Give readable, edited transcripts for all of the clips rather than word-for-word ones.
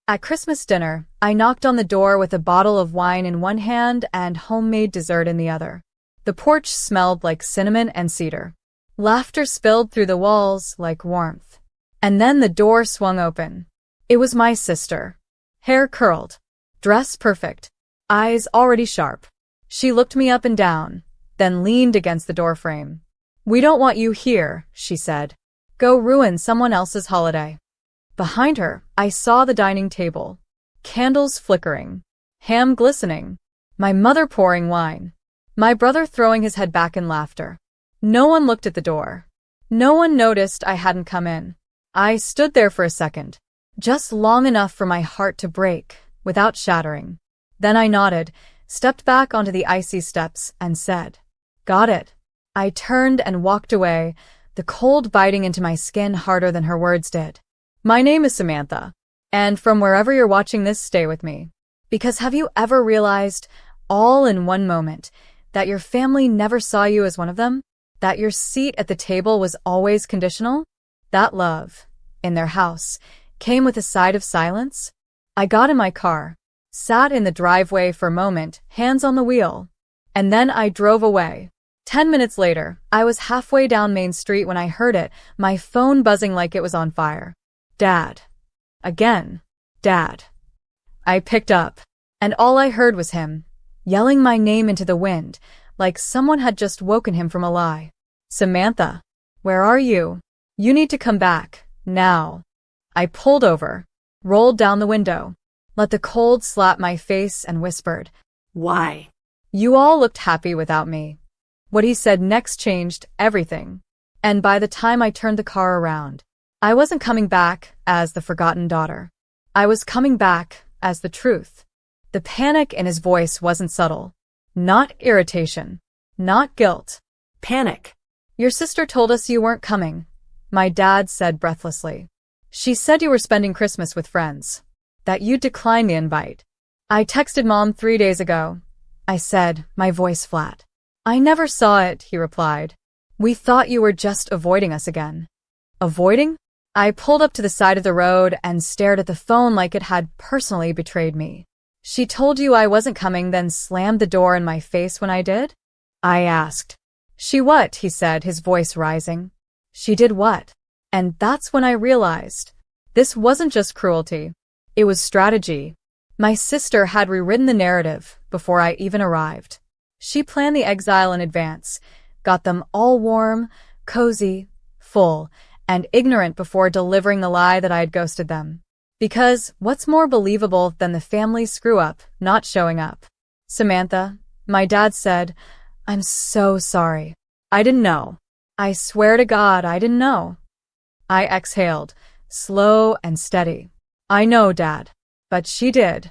At Christmas dinner, I knocked on the door with a bottle of wine in one hand and homemade dessert in the other. The porch smelled like cinnamon and cedar. Laughter spilled through the walls like warmth. And then the door swung open. It was my sister. Hair curled. Dress perfect. Eyes already sharp. She looked me up and down, then leaned against the doorframe. "We don't want you here," she said. "Go ruin someone else's holiday." Behind her, I saw the dining table. Candles flickering. Ham glistening. My mother pouring wine. My brother throwing his head back in laughter. No one looked at the door. No one noticed I hadn't come in. I stood there for a second, just long enough for my heart to break, without shattering. Then I nodded, stepped back onto the icy steps, and said, "Got it." I turned and walked away, the cold biting into my skin harder than her words did. My name is Samantha, and from wherever you're watching this, stay with me. Because have you ever realized, all in one moment, that your family never saw you as one of them? That your seat at the table was always conditional? That love, in their house, came with a side of silence? I got in my car, sat in the driveway for a moment, hands on the wheel, and then I drove away. 10 minutes later, I was halfway down Main Street when I heard it, my phone buzzing like it was on fire. "Dad." Again. "Dad." I picked up, and all I heard was him, yelling my name into the wind, like someone had just woken him from a lie. "Samantha, where are you? You need to come back, now." I pulled over, rolled down the window, let the cold slap my face and whispered, "Why?" "You all looked happy without me." What he said next changed everything. And by the time I turned the car around, I wasn't coming back as the forgotten daughter. I was coming back as the truth. The panic in his voice wasn't subtle. Not irritation. Not guilt. Panic. "Your sister told us you weren't coming," my dad said breathlessly. "She said you were spending Christmas with friends. That you'd decline the invite." "I texted Mom 3 days ago," I said, my voice flat. "I never saw it," he replied. "We thought you were just avoiding us again." Avoiding? I pulled up to the side of the road and stared at the phone like it had personally betrayed me. "She told you I wasn't coming, then slammed the door in my face when I did?" I asked. "She what?" he said, his voice rising. "She did what?" And that's when I realized. This wasn't just cruelty. It was strategy. My sister had rewritten the narrative before I even arrived. She planned the exile in advance, got them all warm, cozy, full, and ignorant before delivering the lie that I had ghosted them. Because what's more believable than the family screw-up not showing up? "Samantha," my dad said, "I'm so sorry. I didn't know. I swear to God I didn't know." I exhaled, slow and steady. "I know, Dad. But she did."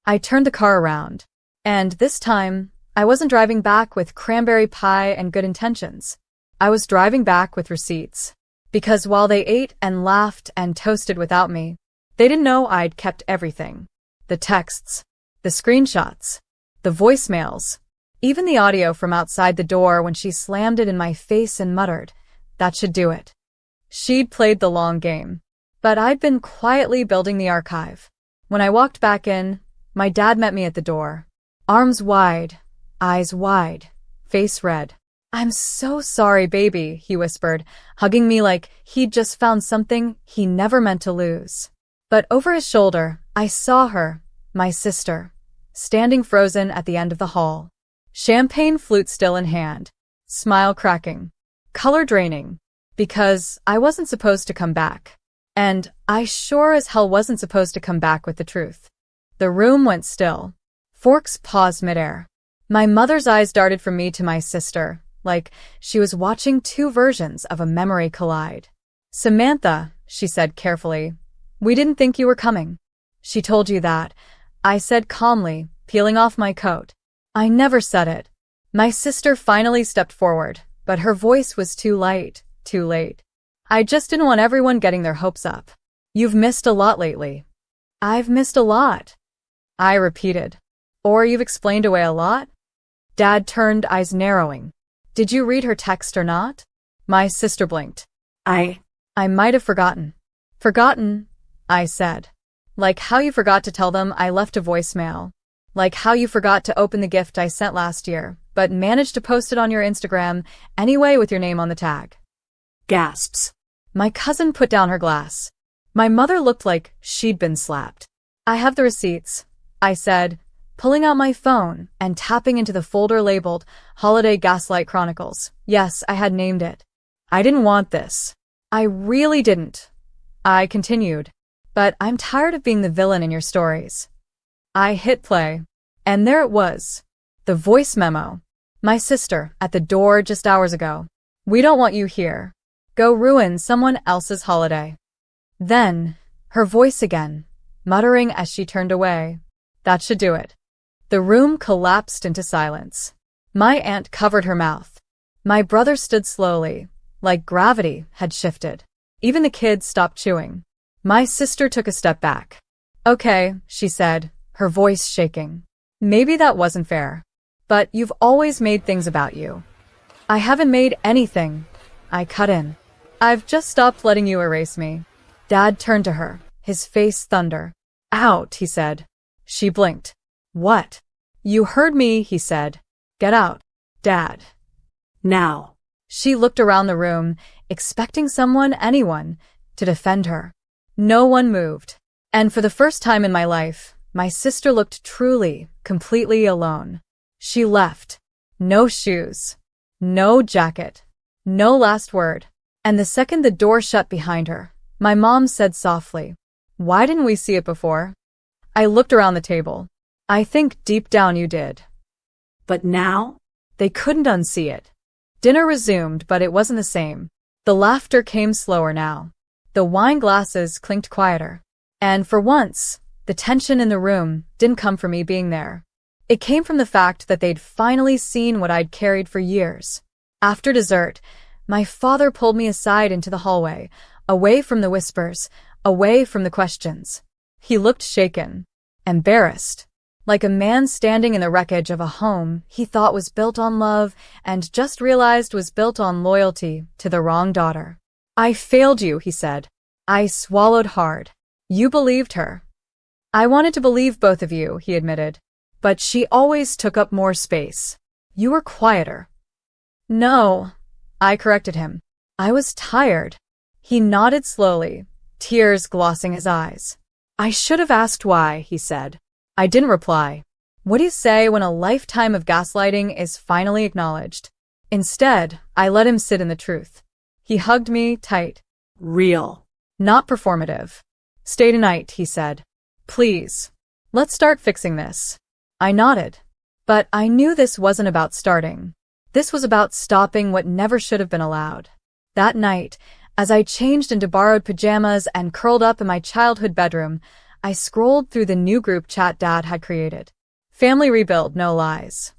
I turned the car around. And this time, I wasn't driving back with cranberry pie and good intentions. I was driving back with receipts. Because while they ate and laughed and toasted without me, they didn't know I'd kept everything. The texts, the screenshots, the voicemails, even the audio from outside the door when she slammed it in my face and muttered, "That should do it." She'd played the long game. But I'd been quietly building the archive. When I walked back in, my dad met me at the door. Arms wide, eyes wide, face red. "I'm so sorry, baby," he whispered, hugging me like he'd just found something he never meant to lose. But over his shoulder, I saw her, my sister, standing frozen at the end of the hall. Champagne flute still in hand, smile cracking, color draining, because I wasn't supposed to come back. And I sure as hell wasn't supposed to come back with the truth. The room went still. Forks paused midair. My mother's eyes darted from me to my sister, like she was watching two versions of a memory collide. "Samantha," she said carefully, "we didn't think you were coming." "She told you that," I said calmly, peeling off my coat. "I never said it." My sister finally stepped forward, but her voice was too light, too late. "I just didn't want everyone getting their hopes up. You've missed a lot lately." "I've missed a lot," I repeated. "Or you've explained away a lot?" Dad turned, eyes narrowing. "Did you read her text or not?" My sister blinked. I might have forgotten." "Forgotten?" I said. Like how you forgot to tell them I left a voicemail. Like how you forgot to open the gift I sent last year, but managed to post it on your Instagram anyway with your name on the tag. Gasps. My cousin put down her glass. My mother looked like she'd been slapped. I have the receipts, I said, pulling out my phone and tapping into the folder labeled Holiday Gaslight Chronicles. Yes, I had named it. I didn't want this. I really didn't. I continued. But I'm tired of being the villain in your stories. I hit play. And there it was. The voice memo. My sister, at the door just hours ago. We don't want you here. Go ruin someone else's holiday. Then, her voice again, muttering as she turned away. That should do it. The room collapsed into silence. My aunt covered her mouth. My brother stood slowly, like gravity had shifted. Even the kids stopped chewing. My sister took a step back. Okay, she said, her voice shaking. Maybe that wasn't fair. But you've always made things about you. I haven't made anything. I cut in. I've just stopped letting you erase me. Dad turned to her, his face thunder. Out, he said. She blinked. What? You heard me, he said. Get out. Dad. Now. She looked around the room, expecting someone, anyone, to defend her. No one moved. And for the first time in my life, my sister looked truly, completely alone. She left. No shoes. No jacket. No last word. And the second the door shut behind her, my mom said softly, "Why didn't we see it before?" I looked around the table. I think deep down you did. But now? They couldn't unsee it. Dinner resumed, but it wasn't the same. The laughter came slower now. The wine glasses clinked quieter. And for once, the tension in the room didn't come from me being there. It came from the fact that they'd finally seen what I'd carried for years. After dessert, my father pulled me aside into the hallway, away from the whispers, away from the questions. He looked shaken, embarrassed, like a man standing in the wreckage of a home he thought was built on love and just realized was built on loyalty to the wrong daughter. I failed you, he said. I swallowed hard. You believed her. I wanted to believe both of you, he admitted. But she always took up more space. You were quieter. No, I corrected him. I was tired. He nodded slowly, tears glossing his eyes. I should have asked why, he said. I didn't reply. What do you say when a lifetime of gaslighting is finally acknowledged? Instead, I let him sit in the truth. He hugged me tight. Real. Not performative. Stay tonight, he said. Please. Let's start fixing this. I nodded. But I knew this wasn't about starting. This was about stopping what never should have been allowed. That night, as I changed into borrowed pajamas and curled up in my childhood bedroom, I scrolled through the new group chat Dad had created. Family rebuild, no lies.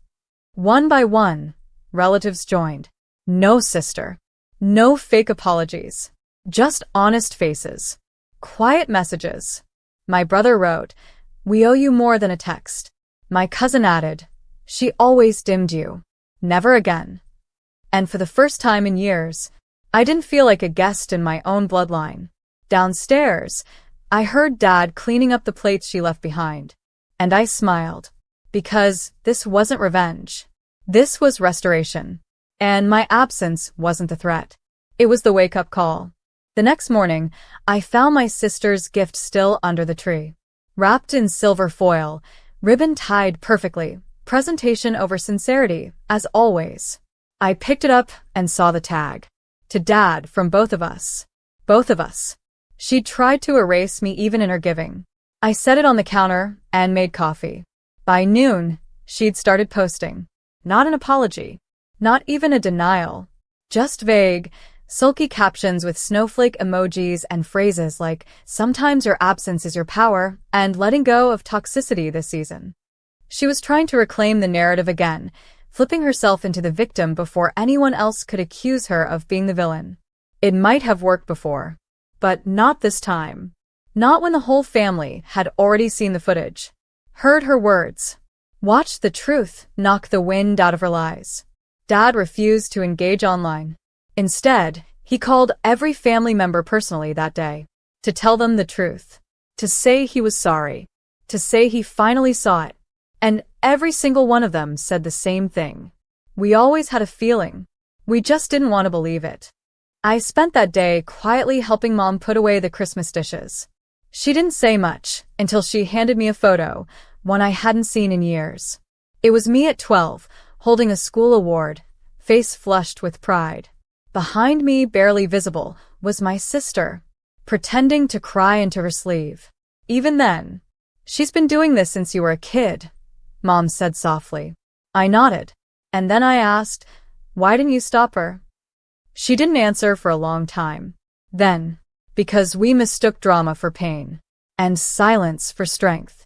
One by one, relatives joined. No sister. No fake apologies. Just honest faces. Quiet messages. My brother wrote, "We owe you more than a text." My cousin added, "She always dimmed you. Never again." And for the first time in years, I didn't feel like a guest in my own bloodline. Downstairs, I heard Dad cleaning up the plates she left behind. And I smiled. Because this wasn't revenge. This was restoration. And my absence wasn't the threat. It was the wake-up call. The next morning, I found my sister's gift still under the tree. Wrapped in silver foil, ribbon tied perfectly, presentation over sincerity, as always. I picked it up and saw the tag. To Dad from both of us. Both of us. She'd tried to erase me even in her giving. I set it on the counter and made coffee. By noon, she'd started posting. Not an apology. Not even a denial. Just vague, sulky captions with snowflake emojis and phrases like, "Sometimes your absence is your power," and "letting go of toxicity this season." She was trying to reclaim the narrative again, flipping herself into the victim before anyone else could accuse her of being the villain. It might have worked before, but not this time. Not when the whole family had already seen the footage, heard her words, watched the truth knock the wind out of her lies. Dad refused to engage online. Instead, he called every family member personally that day, to tell them the truth, to say he was sorry, to say he finally saw it. And every single one of them said the same thing. We always had a feeling. We just didn't want to believe it. I spent that day quietly helping Mom put away the Christmas dishes. She didn't say much until she handed me a photo, one I hadn't seen in years. It was me at 12, holding a school award, face flushed with pride. Behind me, barely visible, was my sister, pretending to cry into her sleeve. Even then, "She's been doing this since you were a kid," Mom said softly. I nodded, and then I asked, "Why didn't you stop her?" She didn't answer for a long time. Then, because we mistook drama for pain, and silence for strength.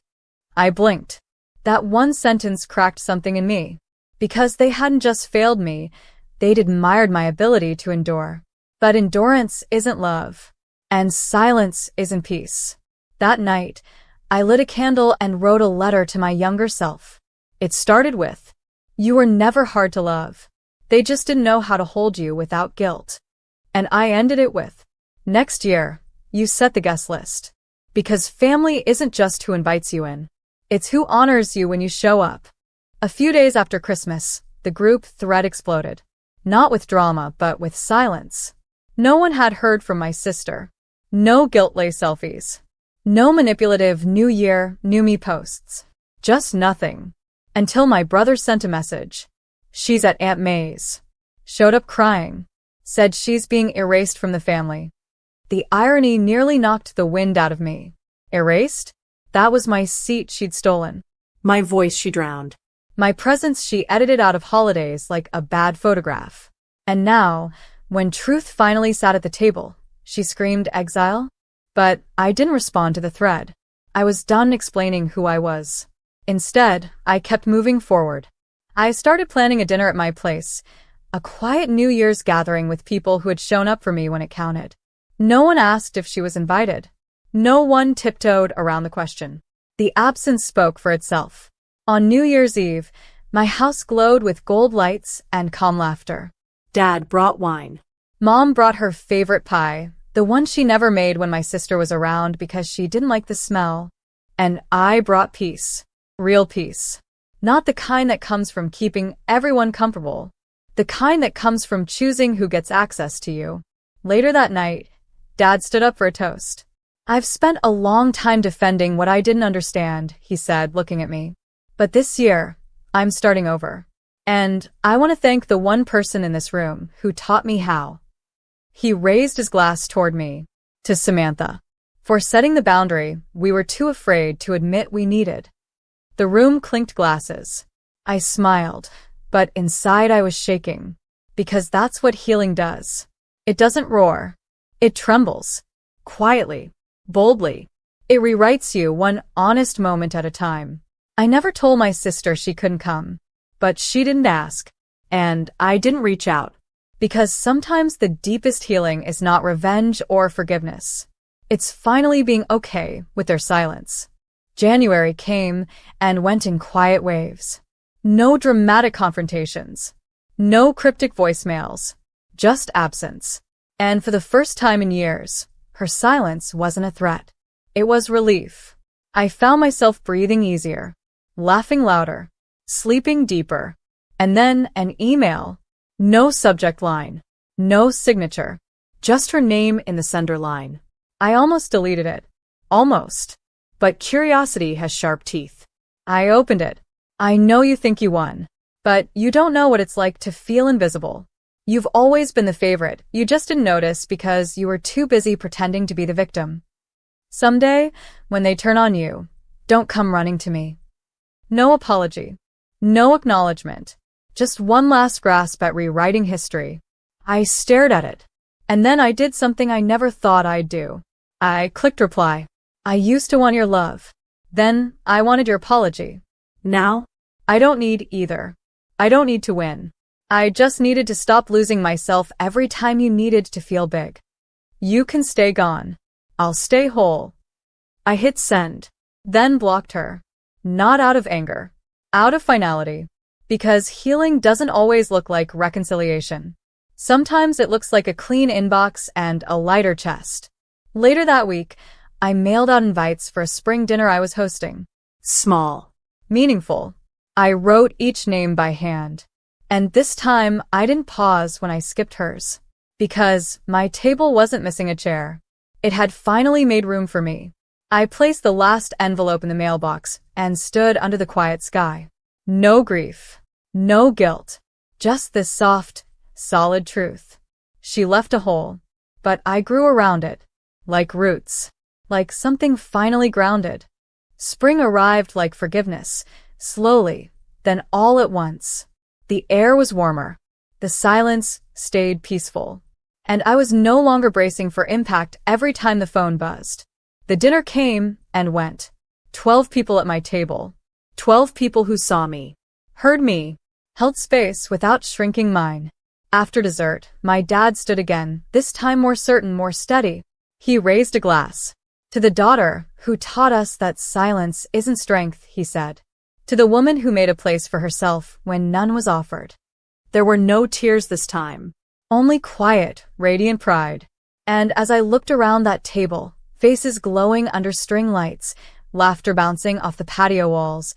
I blinked. That one sentence cracked something in me. Because they hadn't just failed me, they'd admired my ability to endure. But endurance isn't love, and silence isn't peace. That night, I lit a candle and wrote a letter to my younger self. It started with, "You were never hard to love. They just didn't know how to hold you without guilt." And I ended it with, "Next year, you set the guest list. Because family isn't just who invites you in. It's who honors you when you show up." A few days after Christmas, the group thread exploded. Not with drama, but with silence. No one had heard from my sister. No guilt-lay selfies. No manipulative New Year, New Me posts. Just nothing. Until my brother sent a message. "She's at Aunt May's." Showed up crying. Said she's being erased from the family. The irony nearly knocked the wind out of me. Erased? That was my seat she'd stolen. My voice she drowned. My presence she edited out of holidays like a bad photograph. And now, when truth finally sat at the table, she screamed exile? But I didn't respond to the thread. I was done explaining who I was. Instead, I kept moving forward. I started planning a dinner at my place, a quiet New Year's gathering with people who had shown up for me when it counted. No one asked if she was invited. No one tiptoed around the question. The absence spoke for itself. On New Year's Eve, my house glowed with gold lights and calm laughter. Dad brought wine. Mom brought her favorite pie, the one she never made when my sister was around because she didn't like the smell. And I brought peace. Real peace. Not the kind that comes from keeping everyone comfortable. The kind that comes from choosing who gets access to you. Later that night, Dad stood up for a toast. "I've spent a long time defending what I didn't understand," he said, looking at me. "But this year, I'm starting over. And I want to thank the one person in this room who taught me how." He raised his glass toward me. "To Samantha. For setting the boundary we were too afraid to admit we needed." The room clinked glasses. I smiled, but inside I was shaking. Because that's what healing does. It doesn't roar. It trembles. Quietly. Boldly. It rewrites you one honest moment at a time. I never told my sister she couldn't come. But she didn't ask. And I didn't reach out. Because sometimes the deepest healing is not revenge or forgiveness. It's finally being okay with their silence. January came and went in quiet waves. No dramatic confrontations. No cryptic voicemails. Just absence. And for the first time in years, her silence wasn't a threat. It was relief. I found myself breathing easier, laughing louder, sleeping deeper. And then an email. No subject line. No signature. Just her name in the sender line. I almost deleted it. Almost. But curiosity has sharp teeth. I opened it. "I know you think you won. But you don't know what it's like to feel invisible. You've always been the favorite. You just didn't notice because you were too busy pretending to be the victim. Someday, when they turn on you, don't come running to me." No apology. No acknowledgement. Just one last grasp at rewriting history. I stared at it. And then I did something I never thought I'd do. I clicked reply. "I used to want your love. Then I wanted your apology. Now? I don't need either. I don't need to win. I just needed to stop losing myself every time you needed to feel big. You can stay gone. I'll stay whole." I hit send. Then blocked her. Not out of anger. Out of finality. Because healing doesn't always look like reconciliation. Sometimes it looks like a clean inbox and a lighter chest. Later that week, I mailed out invites for a spring dinner I was hosting. Small. Meaningful. I wrote each name by hand. And this time, I didn't pause when I skipped hers. Because my table wasn't missing a chair. It had finally made room for me. I placed the last envelope in the mailbox and stood under the quiet sky. No grief. No guilt. Just this soft, solid truth. She left a hole, but I grew around it. Like roots. Like something finally grounded. Spring arrived like forgiveness, slowly, then all at once. The air was warmer. The silence stayed peaceful. And I was no longer bracing for impact every time the phone buzzed. The dinner came and went. 12 people at my table. 12 people who saw me. Heard me. Held space without shrinking mine. After dessert, my dad stood again, this time more certain, more steady. He raised a glass. To the daughter who taught us that silence isn't strength, he said. To the woman who made a place for herself when none was offered. There were no tears this time. Only quiet, radiant pride. And as I looked around that table, faces glowing under string lights, laughter bouncing off the patio walls,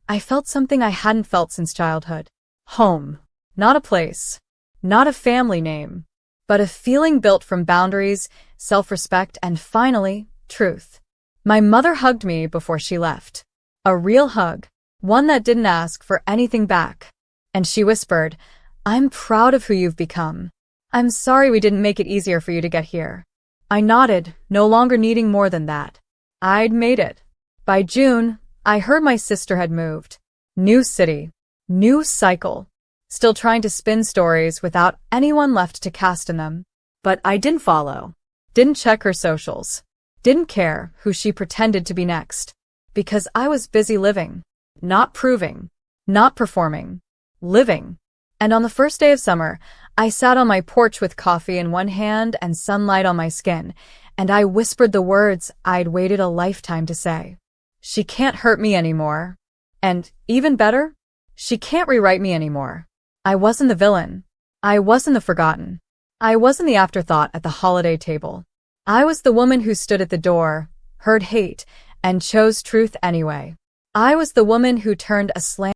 I felt something I hadn't felt since childhood. Home. Not a place. Not a family name. But a feeling built from boundaries, self-respect, and finally, truth. My mother hugged me before she left. A real hug. One that didn't ask for anything back. And she whispered, "I'm proud of who you've become. I'm sorry we didn't make it easier for you to get here." I nodded, no longer needing more than that. I'd made it. By June, I heard my sister had moved. New city. New cycle. Still trying to spin stories without anyone left to cast in them. But I didn't follow. Didn't check her socials. Didn't care who she pretended to be next. Because I was busy living. Not proving. Not performing. Living. And on the first day of summer, I sat on my porch with coffee in one hand and sunlight on my skin, and I whispered the words I'd waited a lifetime to say. She can't hurt me anymore. And, even better, she can't rewrite me anymore. I wasn't the villain. I wasn't the forgotten. I wasn't the afterthought at the holiday table. I was the woman who stood at the door, heard hate, and chose truth anyway. I was the woman who turned a slam